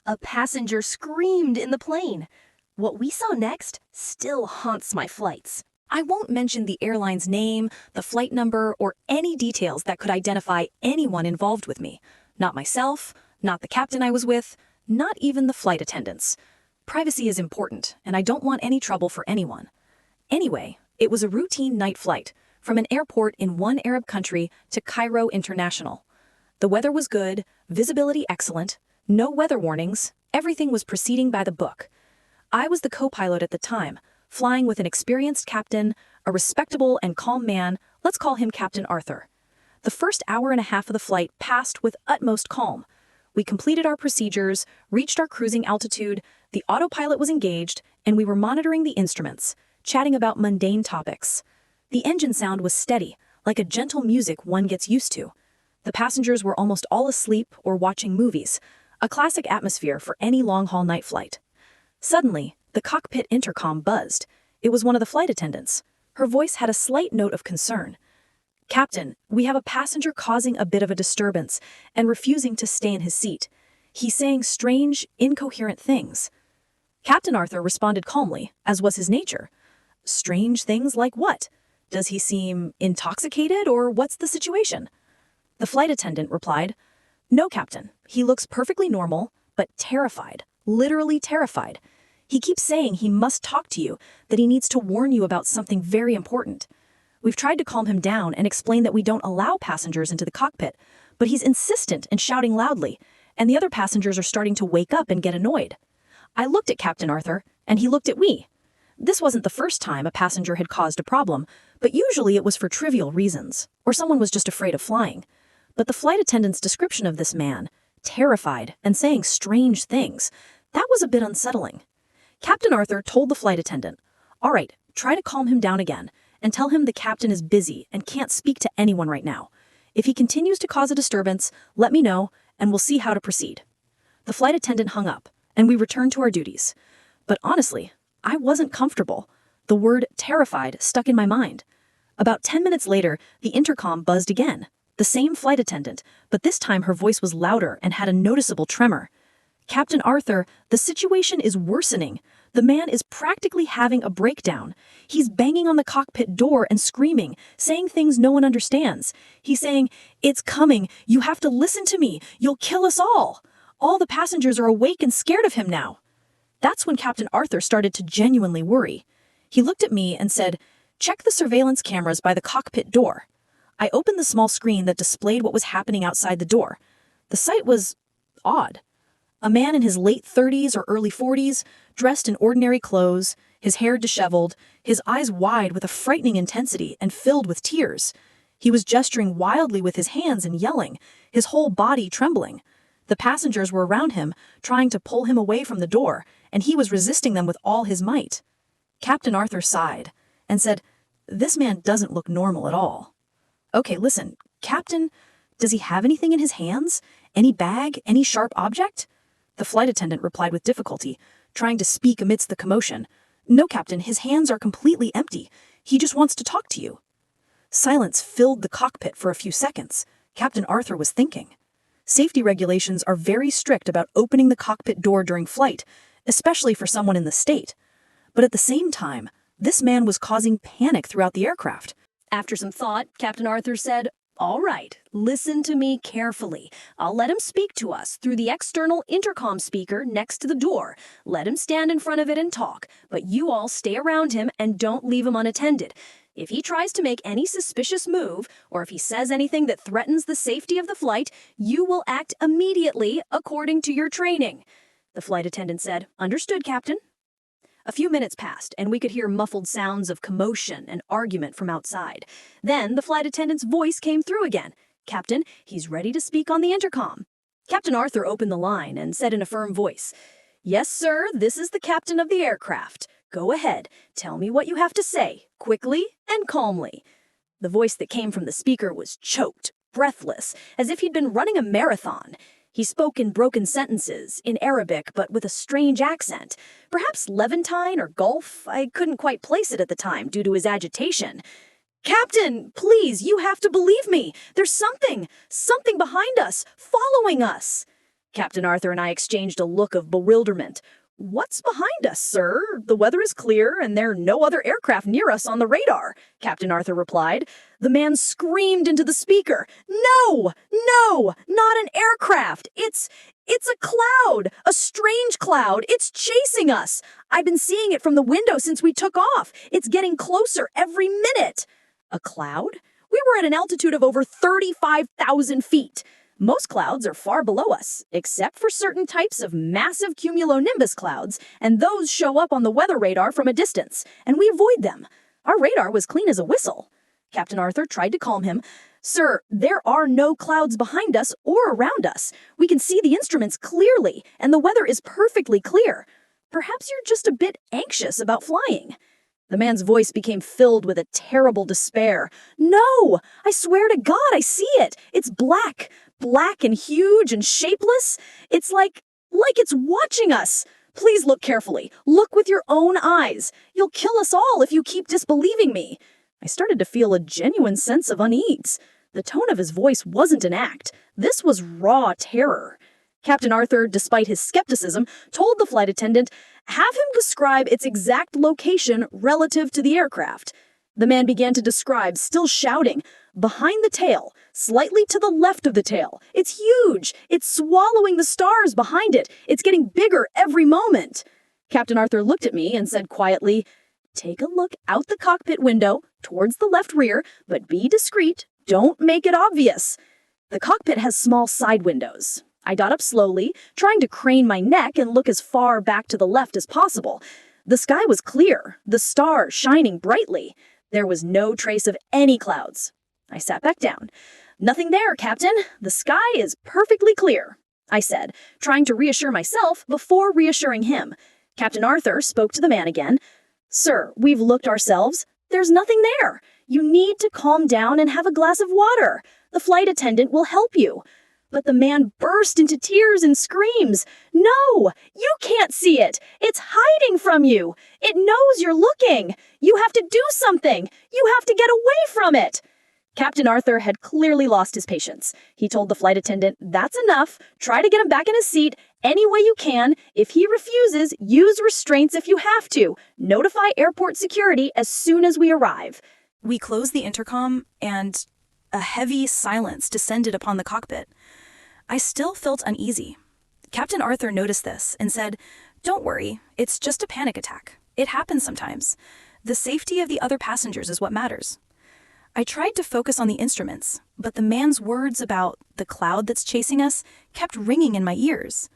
A passenger screamed in the plane. What we saw next still haunts my flights. I won't mention the airline's name, the flight number, or any details that could identify anyone involved with me. Not myself, not the captain I was with, not even the flight attendants. Privacy is important, and I don't want any trouble for anyone. Anyway, it was a routine night flight from an airport in one Arab country to Cairo International. The weather was good, visibility excellent, no weather warnings, everything was proceeding by the book. I was the co-pilot at the time, flying with an experienced captain, a respectable and calm man, let's call him Captain Arthur. The first hour and a half of the flight passed with utmost calm. We completed our procedures, reached our cruising altitude, the autopilot was engaged, and we were monitoring the instruments, chatting about mundane topics. The engine sound was steady, like a gentle music one gets used to. The passengers were almost all asleep or watching movies, a classic atmosphere for any long-haul night flight. Suddenly, the cockpit intercom buzzed. It was one of the flight attendants. Her voice had a slight note of concern. "Captain, we have a passenger causing a bit of a disturbance and refusing to stay in his seat. He's saying strange, incoherent things." Captain Arthur responded calmly, as was his nature. "Strange things like what? Does he seem intoxicated, or what's the situation?" The flight attendant replied, "No, Captain. He looks perfectly normal, but terrified, literally terrified. He keeps saying he must talk to you, that he needs to warn you about something very important. We've tried to calm him down and explain that we don't allow passengers into the cockpit, but he's insistent and shouting loudly, and the other passengers are starting to wake up and get annoyed." I looked at Captain Arthur, and he looked at me. This wasn't the first time a passenger had caused a problem, but usually it was for trivial reasons, or someone was just afraid of flying. But the flight attendant's description of this man, terrified and saying strange things, that was a bit unsettling. Captain Arthur told the flight attendant, "All right, try to calm him down again, and tell him the captain is busy and can't speak to anyone right now. If he continues to cause a disturbance, let me know, and we'll see how to proceed." The flight attendant hung up, and we returned to our duties. But honestly, I wasn't comfortable. The word terrified stuck in my mind. About 10 minutes later, the intercom buzzed again. The same flight attendant, but this time her voice was louder and had a noticeable tremor. "Captain Arthur, the situation is worsening. The man is practically having a breakdown. He's banging on the cockpit door and screaming, saying things no one understands. He's saying, 'It's coming. You have to listen to me. You'll kill us all.' All the passengers are awake and scared of him now." That's when Captain Arthur started to genuinely worry. He looked at me and said, "Check the surveillance cameras by the cockpit door." I opened the small screen that displayed what was happening outside the door. The sight was odd. A man in his late 30s or early 40s, dressed in ordinary clothes, his hair disheveled, his eyes wide with a frightening intensity and filled with tears. He was gesturing wildly with his hands and yelling, his whole body trembling. The passengers were around him, trying to pull him away from the door, and he was resisting them with all his might. Captain Arthur sighed and said, "This man doesn't look normal at all." "Okay, listen, Captain, does he have anything in his hands? Any bag, any sharp object?" The flight attendant replied with difficulty, trying to speak amidst the commotion. "No, Captain, his hands are completely empty. He just wants to talk to you." Silence filled the cockpit for a few seconds. Captain Arthur was thinking. Safety regulations are very strict about opening the cockpit door during flight, especially for someone in the state. But at the same time, this man was causing panic throughout the aircraft. After some thought, Captain Arthur said, "All right, listen to me carefully. I'll let him speak to us through the external intercom speaker next to the door. Let him stand in front of it and talk, but you all stay around him and don't leave him unattended. If he tries to make any suspicious move, or if he says anything that threatens the safety of the flight, you will act immediately according to your training." The flight attendant said, "Understood, Captain." A few minutes passed, and we could hear muffled sounds of commotion and argument from outside. Then the flight attendant's voice came through again. "Captain, he's ready to speak on the intercom." Captain Arthur opened the line and said in a firm voice, "Yes, sir, this is the captain of the aircraft. Go ahead, tell me what you have to say, quickly and calmly." The voice that came from the speaker was choked, breathless, as if he'd been running a marathon. He spoke in broken sentences, in Arabic, but with a strange accent. Perhaps Levantine or Gulf, I couldn't quite place it at the time due to his agitation. "Captain, please, you have to believe me. There's something behind us, following us." Captain Arthur and I exchanged a look of bewilderment. "What's behind us, sir? The weather is clear, and there are no other aircraft near us on the radar," Captain Arthur replied. The man screamed into the speaker. "No! No! Not an aircraft! It's a cloud! A strange cloud! It's chasing us! I've been seeing it from the window since we took off. It's getting closer every minute." A cloud? We were at an altitude of over 35,000 feet. Most clouds are far below us, except for certain types of massive cumulonimbus clouds, and those show up on the weather radar from a distance, and we avoid them. Our radar was clean as a whistle. Captain Arthur tried to calm him. "Sir, there are no clouds behind us or around us. We can see the instruments clearly, and the weather is perfectly clear. Perhaps you're just a bit anxious about flying." The man's voice became filled with a terrible despair. "No! I swear to God, I see it! It's black! Black and huge and shapeless. It's like it's watching us. Please look carefully. Look with your own eyes. You'll kill us all if you keep disbelieving me." I started to feel a genuine sense of unease. The tone of his voice wasn't an act. This was raw terror. Captain Arthur, despite his skepticism, told the flight attendant, "Have him describe its exact location relative to the aircraft." The man began to describe, still shouting. "Behind the tail, slightly to the left of the tail. It's huge. It's swallowing the stars behind it. It's getting bigger every moment." Captain Arthur looked at me and said quietly, "Take a look out the cockpit window, towards the left rear, but be discreet. Don't make it obvious." The cockpit has small side windows. I got up slowly, trying to crane my neck and look as far back to the left as possible. The sky was clear, the stars shining brightly. There was no trace of any clouds. I sat back down. "Nothing there, Captain. The sky is perfectly clear," I said, trying to reassure myself before reassuring him. Captain Arthur spoke to the man again. "Sir, we've looked ourselves. There's nothing there. You need to calm down and have a glass of water. The flight attendant will help you." But the man burst into tears and screams. "No, you can't see it. It's hiding from you. It knows you're looking. You have to do something. You have to get away from it." Captain Arthur had clearly lost his patience. He told the flight attendant, "That's enough. Try to get him back in his seat any way you can. If he refuses, use restraints if you have to. Notify airport security as soon as we arrive." We closed the intercom, and a heavy silence descended upon the cockpit. I still felt uneasy. Captain Arthur noticed this and said, "Don't worry, it's just a panic attack. It happens sometimes. The safety of the other passengers is what matters." I tried to focus on the instruments, but the man's words about the cloud that's chasing us kept ringing in my ears.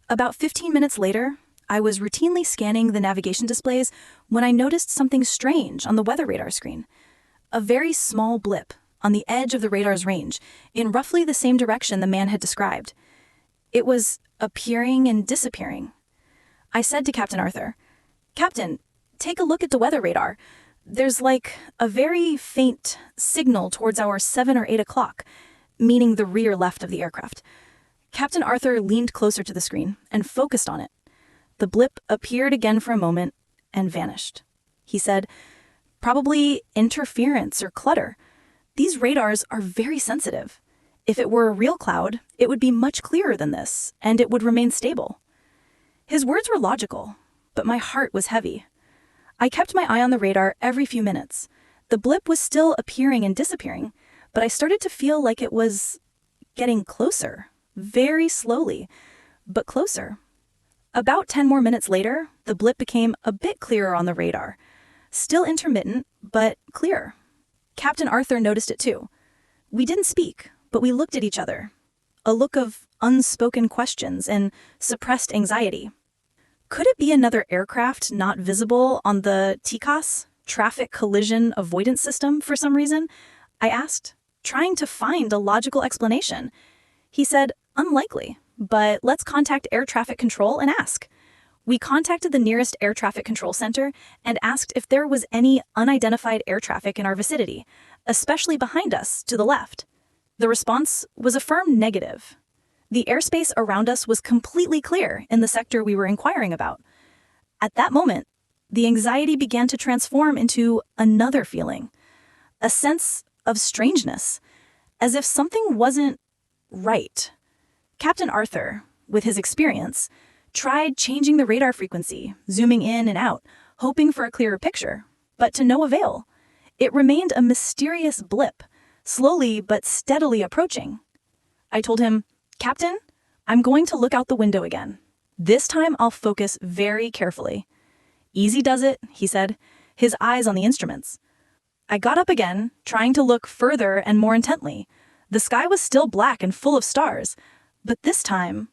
About 15 minutes later, I was routinely scanning the navigation displays when I noticed something strange on the weather radar screen. A very small blip on the edge of the radar's range, in roughly the same direction the man had described. It was appearing and disappearing. I said to Captain Arthur, "Captain, take a look at the weather radar. There's like a very faint signal towards our 7 or 8 o'clock, meaning the rear left of the aircraft." Captain Arthur leaned closer to the screen and focused on it. The blip appeared again for a moment and vanished. He said, "Probably interference or clutter. These radars are very sensitive. If it were a real cloud, it would be much clearer than this, and it would remain stable." His words were logical, but my heart was heavy. I kept my eye on the radar every few minutes. The blip was still appearing and disappearing, but I started to feel like it was getting closer, very slowly, but closer. About 10 more minutes later, the blip became a bit clearer on the radar. Still intermittent, but clear. Captain Arthur noticed it too. We didn't speak, but we looked at each other. A look of unspoken questions and suppressed anxiety. Could it be another aircraft not visible on the TCAS, traffic collision avoidance system, for some reason? I asked, trying to find a logical explanation. He said, "Unlikely, but let's contact air traffic control and ask." We contacted the nearest air traffic control center and asked if there was any unidentified air traffic in our vicinity, especially behind us to the left. The response was a firm negative. The airspace around us was completely clear in the sector we were inquiring about. At that moment, the anxiety began to transform into another feeling, a sense of strangeness, as if something wasn't right. "Captain Arthur, with his experience, tried changing the radar frequency, zooming in and out, hoping for a clearer picture, but to no avail. It remained a mysterious blip, slowly but steadily approaching. I told him, "Captain, I'm going to look out the window again. This time I'll focus very carefully." "Easy does it," he said, his eyes on the instruments. I got up again, trying to look further and more intently. The sky was still black and full of stars, but this time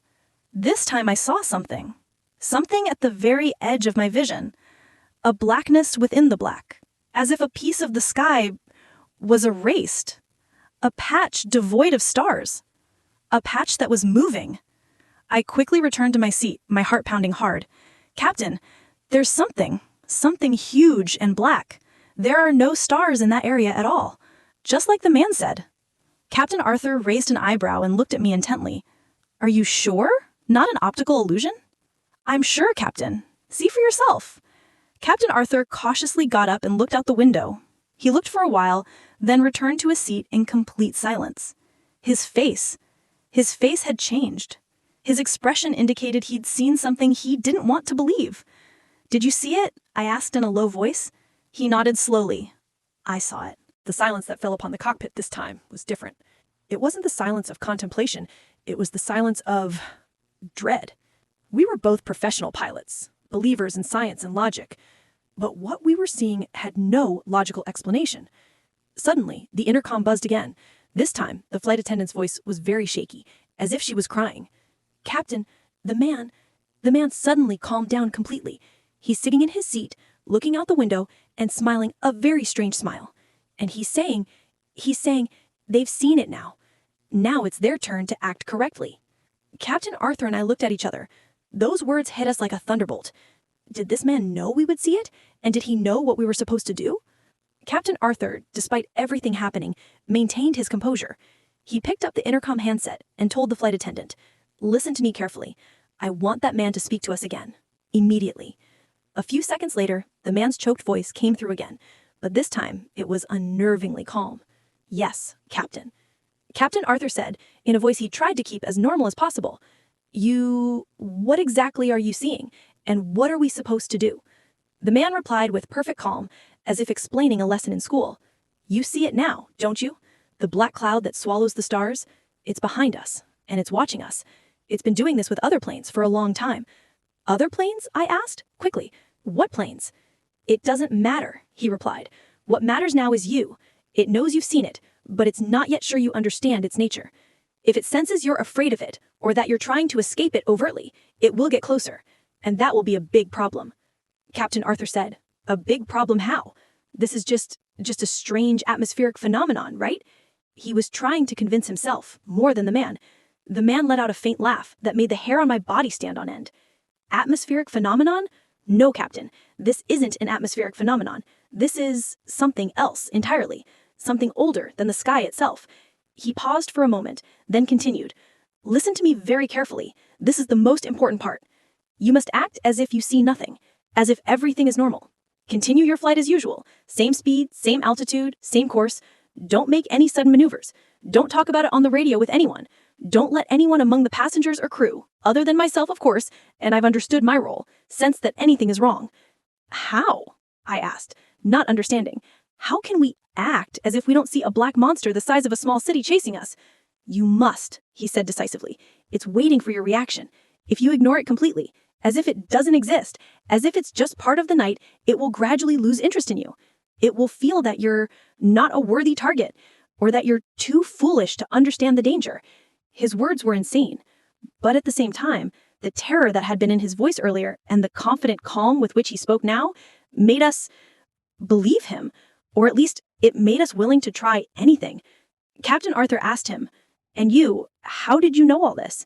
I saw something. Something at the very edge of my vision. A blackness within the black, as if a piece of the sky was erased. A patch devoid of stars. A patch that was moving. I quickly returned to my seat, my heart pounding hard. "Captain, there's something huge and black. There are no stars in that area at all, just like the man said." Captain Arthur raised an eyebrow and looked at me intently. "Are you sure? Not an optical illusion?" "I'm sure, Captain. See for yourself." Captain Arthur cautiously got up and looked out the window. He looked for a while, then returned to his seat in complete silence. His face had changed. His expression indicated he'd seen something he didn't want to believe. "Did you see it?" I asked in a low voice. He nodded slowly. "I saw it." The silence that fell upon the cockpit this time was different. It wasn't the silence of contemplation, it was the silence of dread. We were both professional pilots, believers in science and logic, but what we were seeing had no logical explanation. Suddenly, the intercom buzzed again. This time, the flight attendant's voice was very shaky, as if she was crying. "Captain, the man suddenly calmed down completely. He's sitting in his seat, looking out the window and smiling a very strange smile. And he's saying, they've seen it now. Now it's their turn to act correctly." Captain Arthur and I looked at each other. Those words hit us like a thunderbolt. Did this man know we would see it? And did he know what we were supposed to do? Captain Arthur, despite everything happening, maintained his composure. He picked up the intercom handset and told the flight attendant, "Listen to me carefully. I want that man to speak to us again. Immediately." A few seconds later, the man's choked voice came through again, but this time it was unnervingly calm. "Yes, Captain." Captain Arthur said, in a voice he tried to keep as normal as possible, What exactly are you seeing, and what are we supposed to do?" The man replied with perfect calm, as if explaining a lesson in school. "You see it now, don't you? The black cloud that swallows the stars? It's behind us, and it's watching us. It's been doing this with other planes for a long time." "Other planes?" I asked, quickly. "What planes?" "It doesn't matter," he replied. "What matters now is you. It knows you've seen it, but it's not yet sure you understand its nature. If it senses you're afraid of it, or that you're trying to escape it overtly, it will get closer, and that will be a big problem." Captain Arthur said, "A big problem how? This is just a strange atmospheric phenomenon, right?" He was trying to convince himself, more than the man. The man let out a faint laugh that made the hair on my body stand on end. "Atmospheric phenomenon? No, Captain, this isn't an atmospheric phenomenon. This is something else entirely, something older than the sky itself." He paused for a moment, then continued, "Listen to me very carefully. This is the most important part. You must act as if you see nothing, as if everything is normal. Continue your flight as usual, same speed, same altitude, same course. Don't make any sudden maneuvers. Don't talk about it on the radio with anyone. Don't let anyone among the passengers or crew, other than myself of course, and I've understood my role, sense that anything is wrong." "How?" I asked, not understanding. "How can we act as if we don't see a black monster the size of a small city chasing us?" "You must," he said decisively. "It's waiting for your reaction. If you ignore it completely, as if it doesn't exist, as if it's just part of the night, it will gradually lose interest in you. It will feel that you're not a worthy target, or that you're too foolish to understand the danger." His words were insane, but at the same time, the terror that had been in his voice earlier and the confident calm with which he spoke now made us believe him, or at least it made us willing to try anything. Captain Arthur asked him, "And you, how did you know all this?"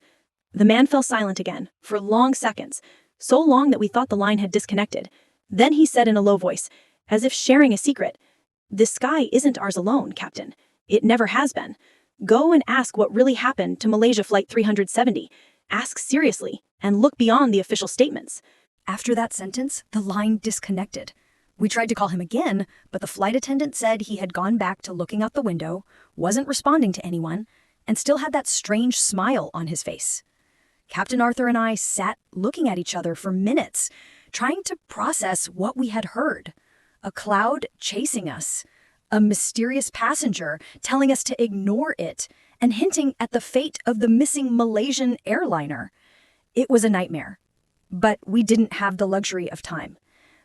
The man fell silent again, for long seconds, so long that we thought the line had disconnected. Then he said in a low voice, as if sharing a secret, "This sky isn't ours alone, Captain. It never has been. Go and ask what really happened to Malaysia Flight 370. Ask seriously, and look beyond the official statements." After that sentence, the line disconnected. We tried to call him again, but the flight attendant said he had gone back to looking out the window, wasn't responding to anyone, and still had that strange smile on his face. Captain Arthur and I sat looking at each other for minutes, trying to process what we had heard. A cloud chasing us, a mysterious passenger telling us to ignore it, and hinting at the fate of the missing Malaysian airliner. It was a nightmare, but we didn't have the luxury of time.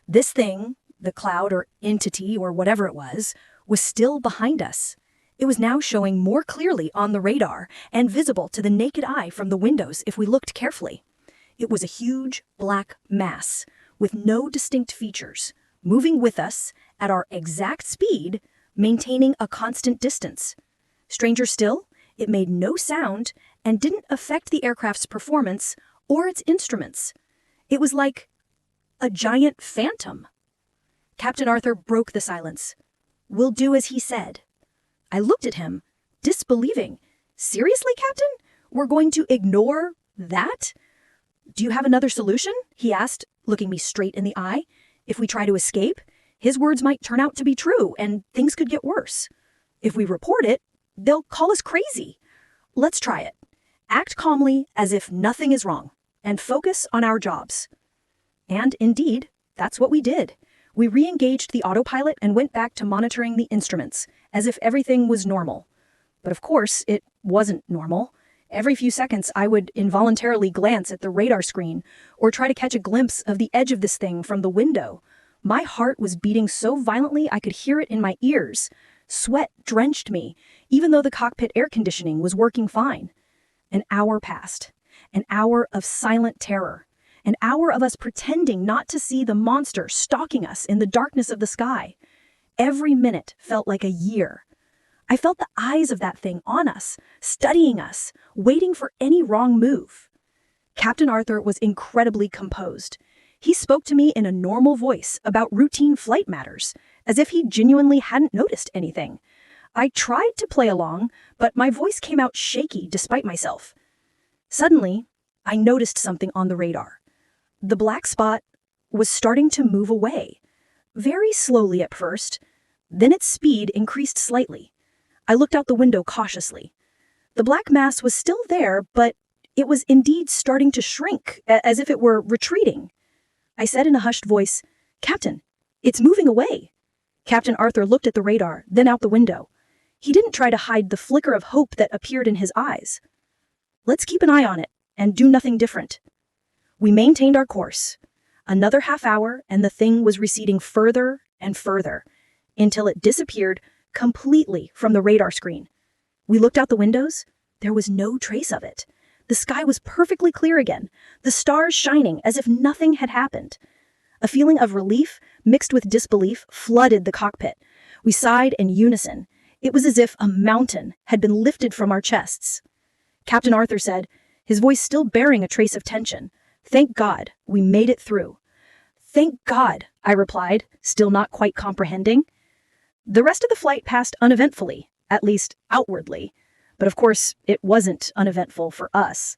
This thing, the cloud or entity or whatever it was still behind us. It was now showing more clearly on the radar and visible to the naked eye from the windows if we looked carefully. It was a huge black mass with no distinct features, moving with us at our exact speed, maintaining a constant distance. Stranger still, it made no sound and didn't affect the aircraft's performance or its instruments. It was like a giant phantom. Captain Arthur broke the silence. "We'll do as he said." I looked at him, disbelieving. "Seriously, Captain? We're going to ignore that?" "Do you have another solution?" he asked, looking me straight in the eye. "If we try to escape, his words might turn out to be true and things could get worse. If we report it, they'll call us crazy. Let's try it. Act calmly as if nothing is wrong and focus on our jobs." And indeed, that's what we did. We re-engaged the autopilot and went back to monitoring the instruments, as if everything was normal. But of course, it wasn't normal. Every few seconds, I would involuntarily glance at the radar screen or try to catch a glimpse of the edge of this thing from the window. My heart was beating so violently I could hear it in my ears. Sweat drenched me, even though the cockpit air conditioning was working fine. An hour passed. An hour of silent terror. An hour of us pretending not to see the monster stalking us in the darkness of the sky. Every minute felt like a year. I felt the eyes of that thing on us, studying us, waiting for any wrong move. Captain Arthur was incredibly composed. He spoke to me in a normal voice about routine flight matters, as if he genuinely hadn't noticed anything. I tried to play along, but my voice came out shaky despite myself. Suddenly, I noticed something on the radar. The black spot was starting to move away, very slowly at first, then its speed increased slightly. I looked out the window cautiously. The black mass was still there, but it was indeed starting to shrink, as if it were retreating. I said in a hushed voice, "Captain, it's moving away." Captain Arthur looked at the radar, then out the window. He didn't try to hide the flicker of hope that appeared in his eyes. "Let's keep an eye on it and do nothing different." We maintained our course. Another half hour, and the thing was receding further and further, until it disappeared completely from the radar screen. We looked out the windows. There was no trace of it. The sky was perfectly clear again, the stars shining as if nothing had happened. A feeling of relief, mixed with disbelief, flooded the cockpit. We sighed in unison. It was as if a mountain had been lifted from our chests. Captain Arthur said, his voice still bearing a trace of tension, "Thank God, we made it through." "Thank God," I replied, still not quite comprehending. The rest of the flight passed uneventfully, at least outwardly. But of course, it wasn't uneventful for us.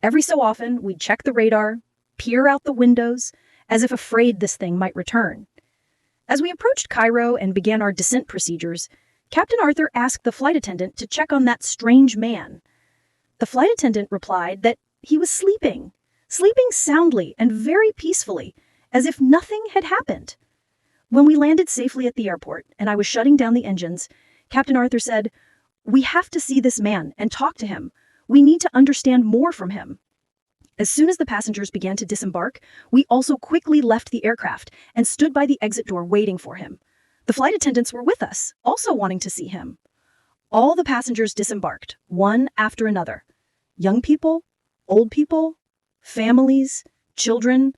Every so often, we'd check the radar, peer out the windows, as if afraid this thing might return. As we approached Cairo and began our descent procedures, Captain Arthur asked the flight attendant to check on that strange man. The flight attendant replied that he was sleeping soundly and very peacefully, as if nothing had happened. When we landed safely at the airport and I was shutting down the engines, Captain Arthur said, "We have to see this man and talk to him. We need to understand more from him." As soon as the passengers began to disembark, we also quickly left the aircraft and stood by the exit door waiting for him. The flight attendants were with us, also wanting to see him. All the passengers disembarked, one after another. Young people, old people, families, children,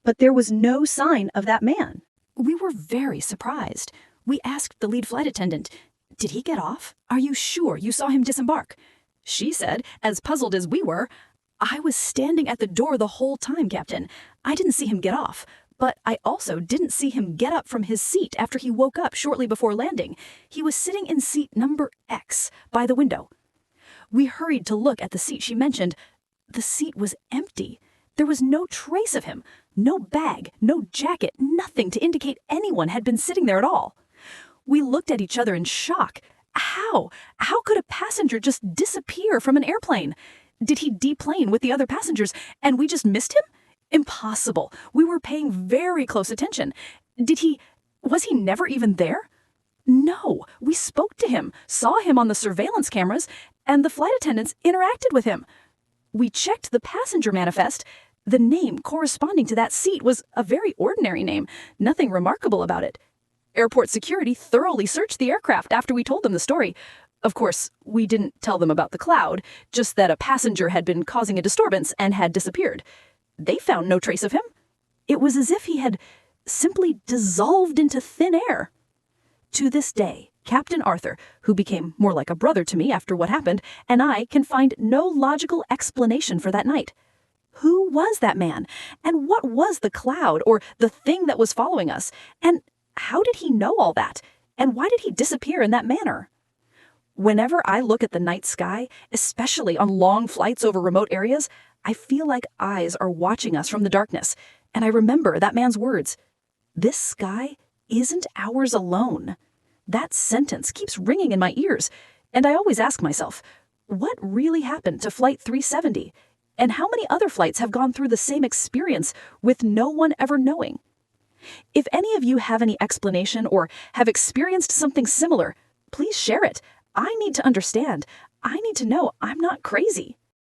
but there was no sign of that man. We were very surprised. We asked the lead flight attendant, "Did he get off? Are you sure you saw him disembark?" She said, as puzzled as we were, "I was standing at the door the whole time, Captain. I didn't see him get off, but I also didn't see him get up from his seat after he woke up shortly before landing. He was sitting in seat number X by the window." We hurried to look at the seat she mentioned. The seat was empty. There was no trace of him, no bag, no jacket, nothing to indicate anyone had been sitting there at all. We looked at each other in shock. How? How could a passenger just disappear from an airplane? Did he deplane with the other passengers and we just missed him? Impossible. We were paying very close attention. Was he never even there? No, we spoke to him, saw him on the surveillance cameras, and the flight attendants interacted with him. We checked the passenger manifest. The name corresponding to that seat was a very ordinary name, nothing remarkable about it. Airport security thoroughly searched the aircraft after we told them the story. Of course, we didn't tell them about the cloud, just that a passenger had been causing a disturbance and had disappeared. They found no trace of him. It was as if he had simply dissolved into thin air. To this day, Captain Arthur, who became more like a brother to me after what happened, and I can find no logical explanation for that night. Who was that man? And what was the cloud or the thing that was following us? And how did he know all that? And why did he disappear in that manner? Whenever I look at the night sky, especially on long flights over remote areas, I feel like eyes are watching us from the darkness, and I remember that man's words. This sky isn't ours alone. That sentence keeps ringing in my ears, and I always ask myself, what really happened to Flight 370? And how many other flights have gone through the same experience with no one ever knowing? If any of you have any explanation or have experienced something similar, please share it. I need to understand. I need to know I'm not crazy.